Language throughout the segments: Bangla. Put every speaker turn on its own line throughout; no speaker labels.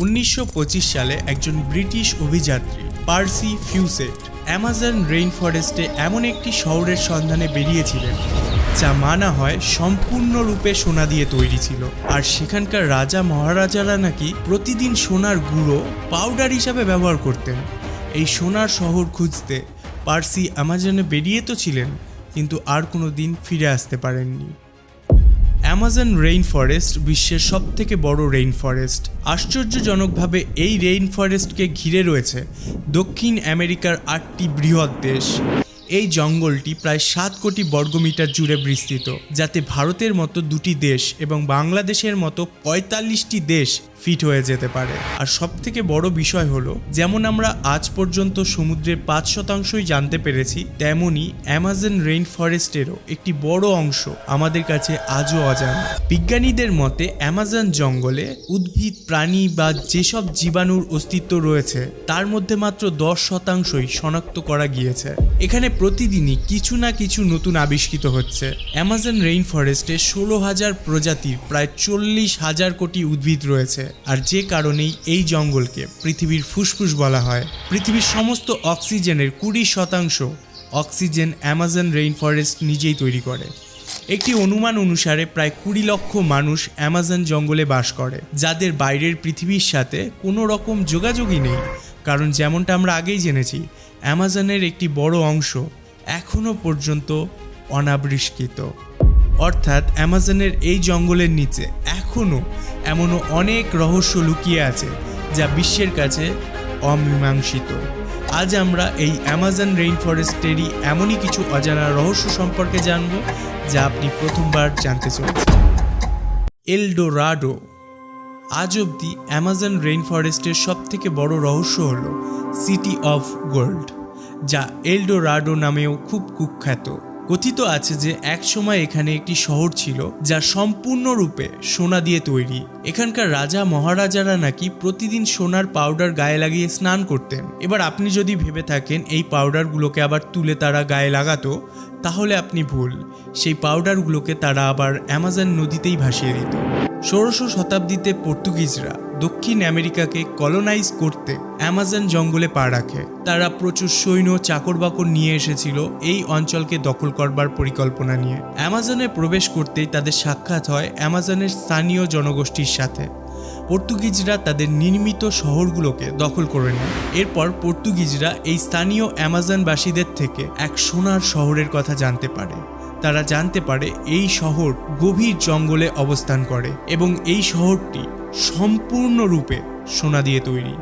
1925 সালে একজন ব্রিটিশ অভিযাত্রী পার্সি ফিউসেট অ্যামাজন রেইন ফরেস্টে এমন একটি শহরের সন্ধানে বেরিয়েছিলেন যা মানা হয় সম্পূর্ণরূপে সোনা দিয়ে তৈরি ছিল। আর সেখানকার রাজা মহারাজারা নাকি প্রতিদিন সোনার গুঁড়ো পাউডার হিসাবে ব্যবহার করতেন। এই সোনার শহর খুঁজতে পার্সি অ্যামাজনে বেরিয়ে তো ছিলেন, কিন্তু আর কোনো দিন ফিরে আসতে পারেননি। অ্যামাজন রেইন ফরেস্ট বিশ্বের সবথেকে বড় রেইন ফরেস্ট। আশ্চর্যজনকভাবে এই রেইন ফরেস্টকে ঘিরে রয়েছে দক্ষিণ আমেরিকার 8টি বৃহৎ দেশ। এই জঙ্গলটি প্রায় 7 কোটি বর্গমিটার জুড়ে বিস্তৃত, যাতে ভারতের মতো 2টি দেশ এবং বাংলাদেশের মতো 45টি দেশ ফিট হয়ে যেতে পারে। আর সবথেকে বড় বিষয় হলো, যেমন আমরা আজ পর্যন্ত সমুদ্রের 5%ই জানতে পেরেছি, তেমনি অ্যামাজন রেইন ফরেস্টেরও একটি বড় অংশ আমাদের কাছে আজও অজানা। বিজ্ঞানীদের মতে অ্যামাজন জঙ্গলে উদ্ভিদ, প্রাণী বা যেসব জীবাণুর অস্তিত্ব রয়েছে তার মধ্যে মাত্র 10%ই শনাক্ত করা গিয়েছে। এখানে প্রতিদিনই কিছু না কিছু নতুন আবিষ্কৃত হচ্ছে। অ্যামাজন রেইন ফরেস্টে 16,000 প্রজাতির প্রায় 40,000 কোটি উদ্ভিদ রয়েছে। আর যে কারণেই এই জঙ্গলকে পৃথিবীর ফুসফুস বলা হয়। পৃথিবীর সমস্ত অক্সিজেনের 20% অক্সিজেন অ্যামাজন রেইন ফরেস্ট নিজেই তৈরি করে। একটি অনুমান অনুসারে প্রায় 20 লক্ষ মানুষ অ্যামাজন জঙ্গলে বাস করে, যাদের বাইরের পৃথিবীর সাথে কোনো রকম যোগাযোগই নেই। কারণ যেমনটা আমরা আগেই জেনেছি, অ্যামাজনের একটি বড় অংশ এখনও পর্যন্ত অনাবিষ্কৃত। অর্থাৎ অ্যামাজনের এই জঙ্গলের নিচে এখনও এমনও অনেক রহস্য লুকিয়ে আছে যা বিশ্বের কাছে অমীমাংসিত। আজ আমরা এই অ্যামাজন রেইন ফরেস্টেরই এমনই কিছু অজানা রহস্য সম্পর্কে জানব, যা আপনি প্রথমবার জানতে চলেছেন। এল ডোরাডো। আজ অবধি অ্যামাজন রেইন ফরেস্টের সবথেকে বড় রহস্য হলো সিটি অফ গোল্ড, যা এল ডোরাডো নামেও খুব কুখ্যাত। কথিত আছে যে একসময় এখানে একটি শহর ছিল যা সম্পূর্ণরূপে সোনা দিয়ে তৈরি। এখানকার রাজা মহারাজারা নাকি প্রতিদিন সোনার পাউডার গায়ে লাগিয়ে স্নান করতেন। এবার আপনি যদি ভেবে থাকেন এই পাউডারগুলোকে আবার তুলে তারা গায়ে লাগাতো, তাহলে আপনি ভুল। সেই পাউডারগুলোকে তারা আবার অ্যামাজন নদীতেই ভাসিয়ে দিত। 16শো শতাব্দীতে পর্তুগিজরা দক্ষিণ আমেরিকাকে কলোনাইজ করতে অ্যামাজন জঙ্গলে পা রাখে। তারা প্রচুর সৈন্য, চাকর-বাকর নিয়ে এসেছিল এই অঞ্চলকে দখল করবার পরিকল্পনা নিয়ে। অ্যামাজনে প্রবেশ করতেই তাদের সাক্ষাৎ হয় অ্যামাজনের স্থানীয় জনগোষ্ঠীর সাথে। পর্তুগিজরা তাদের নির্মিত শহরগুলোকে দখল করে নেয়। এরপর পর্তুগিজরা এই স্থানীয় অ্যামাজনবাসীদের থেকে এক সোনার শহরের কথা জানতে পারে। তারা জানতে পারে এই শহর গভীর জঙ্গলে অবস্থান করে এবং এই শহরটি সম্পূর্ণরূপে সোনা দিয়ে তৈরি।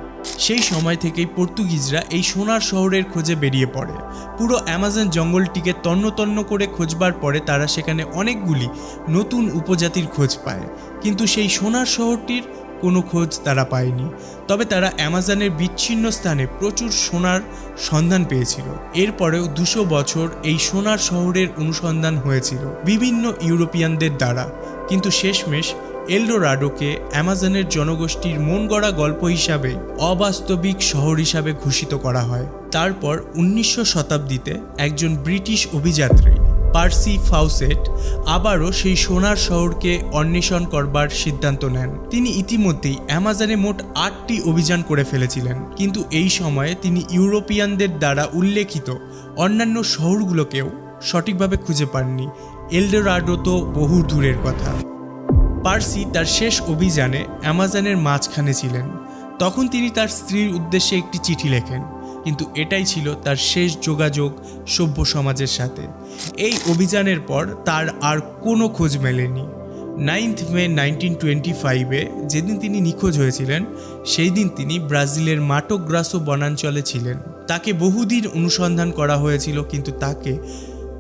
সেই সময় থেকেই পর্তুগিজরা এই সোনার শহরের খোঁজে বেরিয়ে পড়ে। পুরো অ্যামাজন জঙ্গলটিকে তন্ন তন্ন করে খোঁজবার পরে তারা সেখানে অনেকগুলি নতুন উপজাতির খোঁজ পায়, কিন্তু সেই সোনার শহরটির কোনো খোঁজ তারা পায়নি। তবে তারা অ্যামাজনের বিচ্ছিন্ন স্থানে প্রচুর সোনার সন্ধান পেয়েছিল। এরপরেও 200 বছর এই সোনার শহরের অনুসন্ধান হয়েছিল বিভিন্ন ইউরোপিয়ানদের দ্বারা, কিন্তু শেষমেশ এল ডোরাডোকে অ্যামাজনের জনগোষ্ঠীর মন গড়া গল্প হিসাবে অবাস্তবিক শহর হিসাবে ঘোষিত করা হয়। তারপর 1900 শতাব্দীতে একজন ব্রিটিশ অভিযাত্রী পার্সি ফাউসেট আবারও সেই সোনার শহরকে অন্বেষণ করবার সিদ্ধান্ত নেন। তিনি ইতিমধ্যেই অ্যামাজনে মোট 8টি অভিযান করে ফেলেছিলেন, কিন্তু এই সময়ে তিনি ইউরোপিয়ানদের দ্বারা উল্লেখিত অন্যান্য শহরগুলোকেও সঠিকভাবে খুঁজে পাননি। এল ডোরাডো তো বহু দূরের কথা। পার্সি তার শেষ অভিযানে অ্যামাজনের মাঝখানে ছিলেন। তখন তিনি তার স্ত্রীর উদ্দেশ্যে একটি চিঠি লেখেন, কিন্তু এটাই ছিল তার শেষ যোগাযোগ সভ্য সমাজের সাথে। এই অভিযানের পর তার আর কোনো খোঁজ মেলেনি। 9 মে 1925-এ যেদিন তিনি নিখোঁজ হয়েছিলেন, সেই দিন তিনি ব্রাজিলের মাটো গ্রাসো বনাঞ্চলে ছিলেন। তাকে বহুদিন অনুসন্ধান করা হয়েছিল, কিন্তু তাকে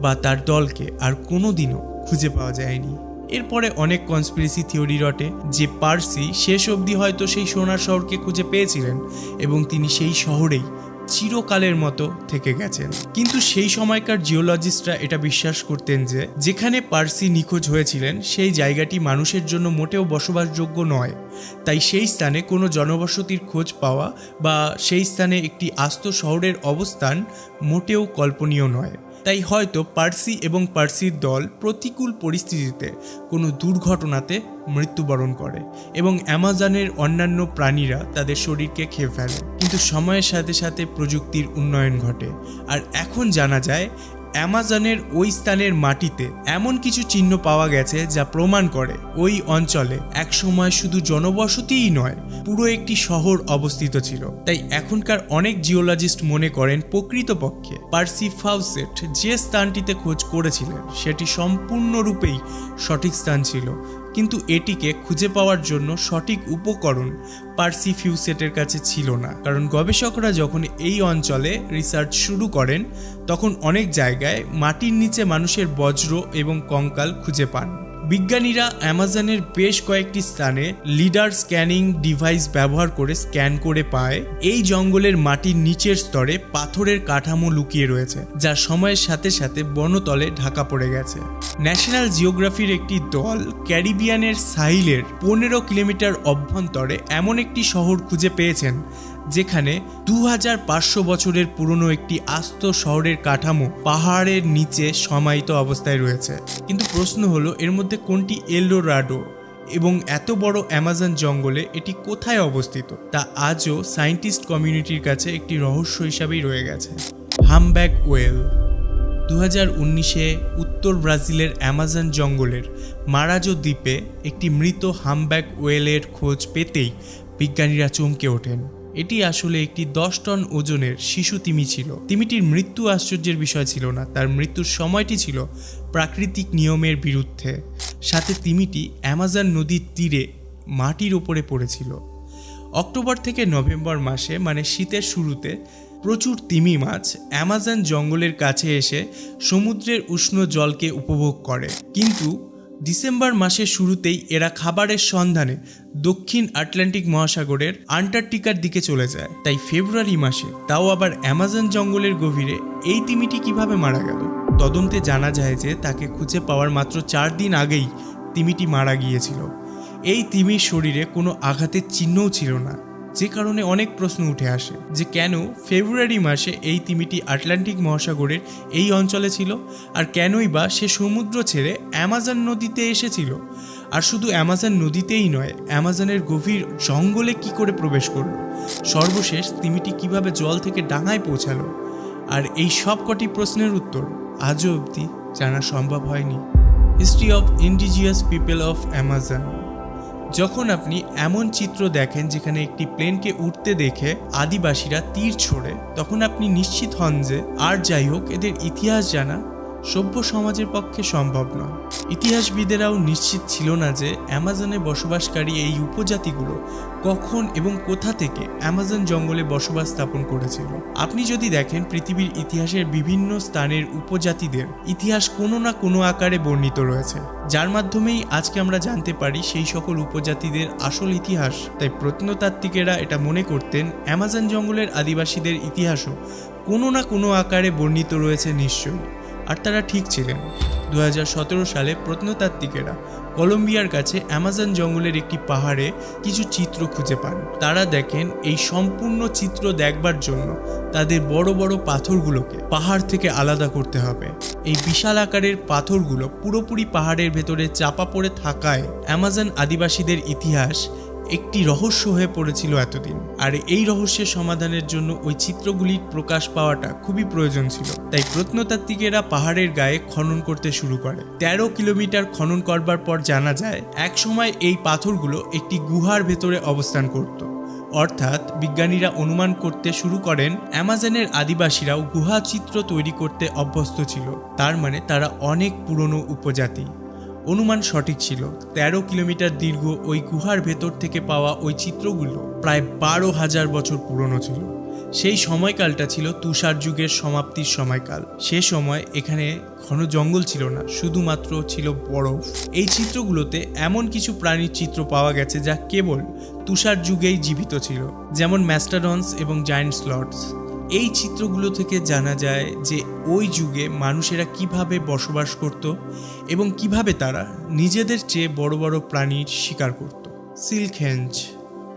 বা তার দলকে আর কোনো দিনও খুঁজে পাওয়া যায়নি। এরপরে অনেক কনস্পিরেসি থিওরি রটে যে পার্সি শেষ অবধি হয়তো সেই সোনার শহরকে খুঁজে পেয়েছিলেন এবং তিনি সেই শহরেই চিরকালের মতো থেকে গেছেন। কিন্তু সেই সময়কার জিওলজিস্টরা এটা বিশ্বাস করতেন যে যেখানে পার্সি নিখোঁজ হয়েছিলেন সেই জায়গাটি মানুষের জন্য মোটেও বসবাসযোগ্য নয়। তাই সেই স্থানে কোনো জনবসতির খোঁজ পাওয়া বা সেই স্থানে একটি আস্ত শহরের অবস্থান মোটেও কল্পনীয় নয়। তাই হয়তো পার্সি এবং পার্সির দল প্রতিকূল পরিস্থিতিতে কোনো দুর্ঘটনাতে মৃত্যুবরণ করে এবং অ্যামাজনের অন্যান্য প্রাণীরা তাদের শরীরকে খেয়ে ফেলে। কিন্তু সময়ের সাথে সাথে প্রযুক্তির উন্নয়ন ঘটে, আর এখন জানা যায় অ্যামাজনের ওই স্থানের মাটিতে এমন কিছু চিহ্ন পাওয়া গেছে যা প্রমাণ করে ওই অঞ্চলে একসময় শুধু জনবসতিই নয়, পুরো একটি শহর অবস্থিত ছিল। তাই এখনকার অনেক জিওলজিস্ট মনে করেন প্রকৃতপক্ষে পার্সি ফাউসেট যে স্থানটিতে খোঁজ করেছিলেন সেটি সম্পূর্ণরূপেই সঠিক স্থান ছিল, কিন্তু এটিকে খুঁজে পাওয়ার জন্য সঠিক উপকরণ পার্সি ফিউসেটের কাছে ছিল না। কারণ গবেষকরা যখন এই অঞ্চলে রিসার্চ শুরু করেন তখন অনেক জায়গায় মাটির নিচে মানুষের বজ্র এবং কঙ্কাল খুঁজে পান। বিজ্ঞানীরা অ্যামাজনের বেশ কয়েকটি স্থানে লিডার স্ক্যানিং ডিভাইস ব্যবহার করে স্ক্যান করে পায় এই জঙ্গলের মাটির নিচের স্তরে পাথরের কাঠামো লুকিয়ে রয়েছে, যা সময়ের সাথে সাথে বনতলে ঢাকা পড়ে গেছে। ন্যাশনাল জিওগ্রাফির একটি দল ক্যারিবিয়ানের সাহিলের 15 কিলোমিটার অভ্যন্তরে এমন একটি শহর খুঁজে পেয়েছেন যেখানে 2500 বছরের পুরনো একটি আস্ত শহরের কাঠামো পাহাড়ের নিচে সমাহিত অবস্থায় রয়েছে। কিন্তু প্রশ্ন হলো, এর মধ্যে কোনটি এলডোরাডো এবং এত বড় অ্যামাজন জঙ্গলে এটি কোথায় অবস্থিত তা আজও সায়েন্টিস্ট কমিউনিটির কাছে একটি রহস্য হিসাবেই রয়ে গেছে। হামব্যাক ওয়েল 2019-এ উত্তর ব্রাজিলের অ্যামাজন জঙ্গলের মারাজো দ্বীপে একটি মৃত হামব্যাক ওয়েলের খোঁজ পেতেই বিজ্ঞানীরা চমকে ওঠেন। এটি আসলে একটি 10 টন ওজনের শিশু তিমি ছিল। তিমিটির মৃত্যু আশ্চর্যের বিষয় ছিল না, তার মৃত্যুর সময়টি ছিল প্রাকৃতিক নিয়মের বিরুদ্ধে। সাথে তিমিটি অ্যামাজন নদীর তীরে মাটির ওপরে পড়েছিল। অক্টোবর থেকে নভেম্বর মাসে, মানে শীতের শুরুতে, প্রচুর তিমি মাছ অ্যামাজন জঙ্গলের কাছে এসে সমুদ্রের উষ্ণ জলকে উপভোগ করে। কিন্তু ডিসেম্বর মাসের শুরুতেই এরা খাবারের সন্ধানে দক্ষিণ আটলান্টিক মহাসাগরের আন্টার্কটিকার দিকে চলে যায়। তাই ফেব্রুয়ারি মাসে, তাও আবার অ্যামাজন জঙ্গলের গভীরে, এই তিমিটি কিভাবে মারা গেল? তদন্তে জানা যায় যে তাকে খুঁজে পাওয়ার মাত্র 4 দিন আগেই তিমিটি মারা গিয়েছিল। এই তিমির শরীরে কোনো আঘাতের চিহ্নও ছিল না, যে কারণে অনেক প্রশ্ন উঠে আসে যে কেন ফেব্রুয়ারি মাসে এই তিমিটি আটলান্টিক মহাসাগরের এই অঞ্চলে ছিল, আর কেনই বা সে সমুদ্র ছেড়ে অ্যামাজন নদীতে এসেছিল। আর শুধু অ্যামাজন নদীতেই নয়, অ্যামাজনের গভীর জঙ্গলে কি করে প্রবেশ করলো, সর্বশেষ তিমিটি কিভাবে জল থেকে ডাঙায় পৌঁছালো, আর এই সব কটি প্রশ্নের উত্তর আজও অবধি জানা সম্ভব হয়নি। History of indigenous people of Amazon. যখন আপনি এমন চিত্র দেখেন যেখানে একটি প্লেনকে উঠতে দেখে আদিবাসীরা তীর ছোড়ে, তখন আপনি নিশ্চিত হন যে আর যাই হোক, এদের ইতিহাস জানা সভ্য সমাজের পক্ষে সম্ভব নয়। ইতিহাসবিদেরাও নিশ্চিত ছিল না যে অ্যামাজনে বসবাসকারী এই উপজাতিগুলো কখন এবং কোথা থেকে অ্যামাজন জঙ্গলে বসবাস স্থাপন করেছিল। আপনি যদি দেখেন পৃথিবীর ইতিহাসের বিভিন্ন স্থানের উপজাতিদের ইতিহাস কোনো না কোনো আকারে বর্ণিত রয়েছে, যার মাধ্যমেই আজকে আমরা জানতে পারি সেই সকল উপজাতিদের আসল ইতিহাস। তাই প্রত্নতাত্ত্বিকেরা এটা মনে করতেন অ্যামাজন জঙ্গলের আদিবাসীদের ইতিহাসও কোনো না কোনো আকারে বর্ণিত রয়েছে নিশ্চয়ই, আর তারা ঠিক ছিলেন। 2017 সালে প্রত্নতাত্ত্বিকেরা কলম্বিয়ার কাছে অ্যামাজন জঙ্গলের একটি পাহাড়ে কিছু চিত্র খুঁজে পান। তারা দেখেন এই সম্পূর্ণ চিত্র দেখবার জন্য তাদের বড় বড় পাথরগুলোকে পাহাড় থেকে আলাদা করতে হবে। এই বিশাল আকারের পাথরগুলো পুরোপুরি পাহাড়ের ভেতরে চাপা পড়ে থাকায় অ্যামাজন আদিবাসীদের ইতিহাস একটি রহস্য হয়ে পড়েছিল এতদিন, আর এই রহস্যের সমাধানের জন্য ওই চিত্রগুলির প্রকাশ পাওয়াটা খুবই প্রয়োজন ছিল। তাই প্রত্নতাত্ত্বিকেরা পাহাড়ের গায়ে খনন করতে শুরু করে। 13 কিলোমিটার খনন করবার পর জানা যায় একসময় এই পাথরগুলো একটি গুহার ভেতরে অবস্থান করত। অর্থাৎ বিজ্ঞানীরা অনুমান করতে শুরু করেন অ্যামাজনের আদিবাসীরাও গুহা চিত্র তৈরি করতে অভ্যস্ত ছিল, তার মানে তারা অনেক পুরনো উপজাতি। অনুমান সঠিক ছিল। 13 কিলোমিটার দীর্ঘ ওই গুহার ভেতর থেকে পাওয়া ওই চিত্রগুলো প্রায় 12,000 বছর পুরনো ছিল। সেই সময়কালটা ছিল তুষার যুগের সমাপ্তির সময়কাল। সে সময় এখানে ঘন জঙ্গল ছিল না, শুধুমাত্র ছিল বরফ। এই চিত্রগুলোতে এমন কিছু প্রাণীর চিত্র পাওয়া গেছে যা কেবল তুষার যুগেই জীবিত ছিল, যেমন ম্যাস্টাডনস এবং জায়ান্ট স্লথস। এই চিত্রগুলো থেকে জানা যায় যে ওই যুগে মানুষেরা কিভাবে বসবাস করত এবং কিভাবে তারা নিজেদের চেয়ে বড় বড় প্রাণীর শিকার করত। সিল্কহেঞ্জ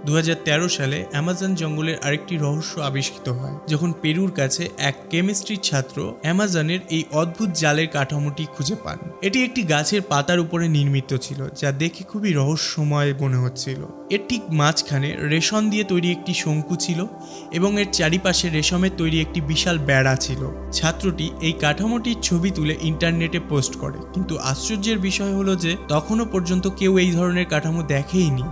2013 সালে অ্যামাজন জঙ্গলের আরেকটি রহস্য আবিষ্কৃত হয় যখন পেরুর কাছে এক কেমিস্ট্রির ছাত্র অ্যামাজনের এই অদ্ভুত জালের কাঠামোটি খুঁজে পান। এটি একটি গাছের পাতার উপরে নির্মিত ছিল, যা দেখে খুবই রহস্যময় মনে হচ্ছিল। এর ঠিক মাঝখানে রেশম দিয়ে তৈরি একটি শঙ্কু ছিল এবং এর চারিপাশে রেশমের তৈরি একটি বিশাল বেড়া ছিল। ছাত্রটি এই কাঠামোটির ছবি তুলে ইন্টারনেটে পোস্ট করে, কিন্তু আশ্চর্যের বিষয় হলো যে তখনও পর্যন্ত কেউ এই ধরনের কাঠামো দেখেইনি।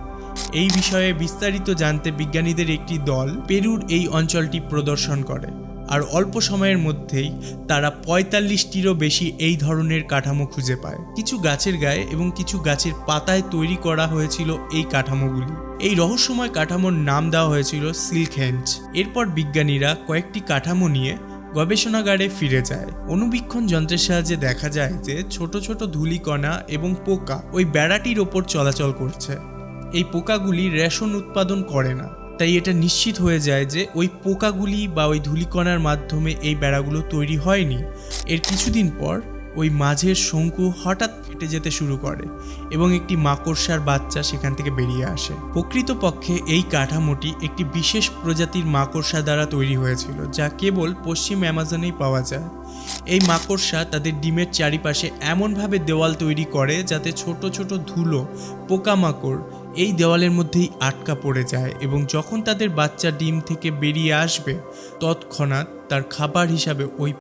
এই বিষয়ে বিস্তারিত জানতে বিজ্ঞানীদের একটি দল পেরুর এই অঞ্চলটি পরিদর্শন করে, আর অল্প সময়ের মধ্যেই তারা 45টিরও বেশি এই ধরনের কাঠামো খুঁজে পায়। কিছু গাছের গায়ে এবং কিছু গাছের পাতায় তৈরি করা হয়েছিল এই কাঠামোগুলি। এই রহস্যময় কাঠামোর নাম দেওয়া হয়েছিল সিল্কহেঞ্জ। এরপর বিজ্ঞানীরা কয়েকটি কাঠামো নিয়ে গবেষণাগারে ফিরে যায়। অনুবীক্ষণ যন্ত্রের সাহায্যে দেখা যায় যে ছোট ছোট ধূলিকণা এবং পোকা ওই বেড়াটির ওপর চলাচল করছে। এই পোকাগুলি রেশম উৎপাদন করে না, তাই এটা নিশ্চিত হয়ে যায় যে ওই পোকাগুলি বা ওই ধূলিকণার মাধ্যমে এই বেড়াগুলো তৈরি হয়নি। এর কিছুদিন পর ওই মাঝের শঙ্কু হঠাৎ ফেটে যেতে শুরু করে এবং একটি মাকড়সার বাচ্চা সেখান থেকে বেরিয়ে আসে। প্রকৃতপক্ষে এই কাঠামোটি একটি বিশেষ প্রজাতির মাকড়সা দ্বারা তৈরি হয়েছিল, যা কেবল পশ্চিম অ্যামাজনেই পাওয়া যায়। এই মাকড়সা তাদের ডিমের চারিপাশে এমনভাবে দেওয়াল তৈরি করে যাতে ছোট ছোট ধুলো পোকামাকড় এই দেওয়ালের মধ্যেই আটকা পড়ে যায় এবং যখন তাদের বাচ্চা ডিম থেকে বেরিয়ে আসবে তৎক্ষণাৎ তার খাবার হিসাবে ওই